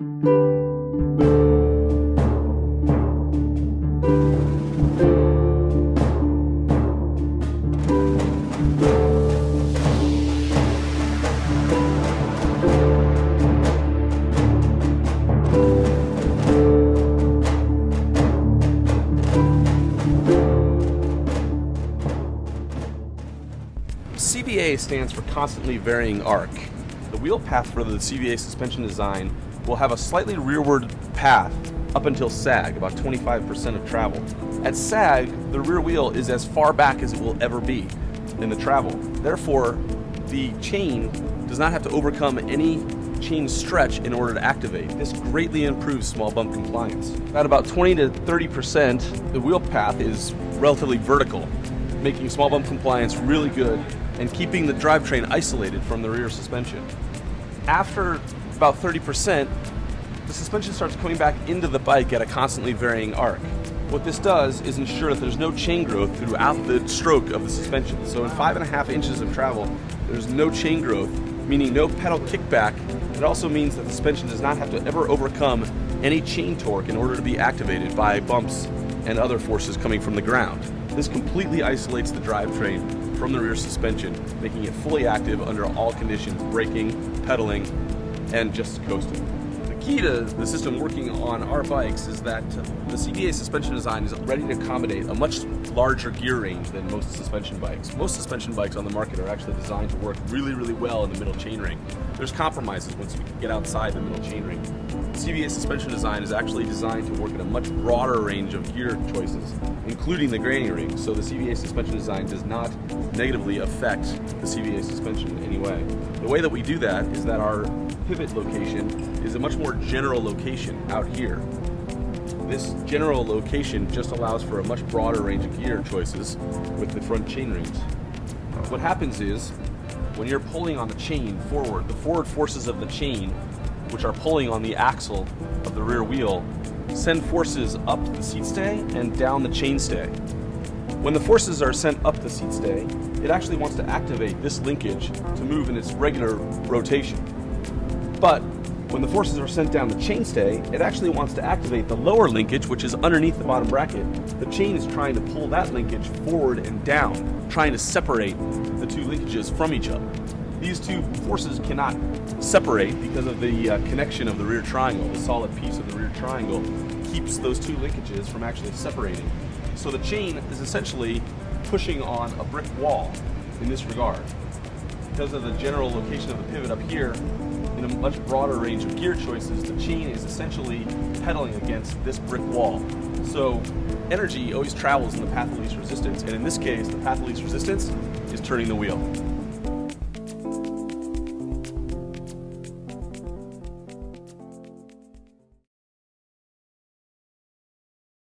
CVA stands for constantly varying arc. The wheel path for the CVA suspension design will have a slightly rearward path up until sag, about 25% of travel. At sag, the rear wheel is as far back as it will ever be in the travel. Therefore, the chain does not have to overcome any chain stretch in order to activate. This greatly improves small bump compliance. At about 20 to 30%, the wheel path is relatively vertical, making small bump compliance really good and keeping the drivetrain isolated from the rear suspension. After about 30%, the suspension starts coming back into the bike at a constantly varying arc. What this does is ensure that there's no chain growth throughout the stroke of the suspension. So in 5.5 inches of travel, there's no chain growth, meaning no pedal kickback. It also means that the suspension does not have to ever overcome any chain torque in order to be activated by bumps and other forces coming from the ground. This completely isolates the drivetrain from the rear suspension, making it fully active under all conditions, braking, pedaling, and just coasting. The key to the system working on our bikes is that the CVA suspension design is ready to accommodate a much larger gear range than most suspension bikes. Most suspension bikes on the market are actually designed to work really, really well in the middle chain ring. There's compromises once you get outside the middle chain ring. CVA suspension design is actually designed to work in a much broader range of gear choices, including the granny ring, so the CVA suspension design does not negatively affect the CVA suspension in any way. The way that we do that is that our pivot location is a much more general location out here. This general location just allows for a much broader range of gear choices with the front chain rings. What happens is, when you're pulling on the chain forward, the forward forces of the chain, which are pulling on the axle of the rear wheel, send forces up the seat stay and down the chain stay. When the forces are sent up the seat stay, it actually wants to activate this linkage to move in its regular rotation. But when the forces are sent down the chain stay, it actually wants to activate the lower linkage, which is underneath the bottom bracket. The chain is trying to pull that linkage forward and down, trying to separate the two linkages from each other. These two forces cannot separate because of the connection of the rear triangle. The solid piece of the rear triangle keeps those two linkages from actually separating. So the chain is essentially pushing on a brick wall in this regard. Because of the general location of the pivot up here, in a much broader range of gear choices, the chain is essentially pedaling against this brick wall. So energy always travels in the path of least resistance, and in this case, the path of least resistance is turning the wheel.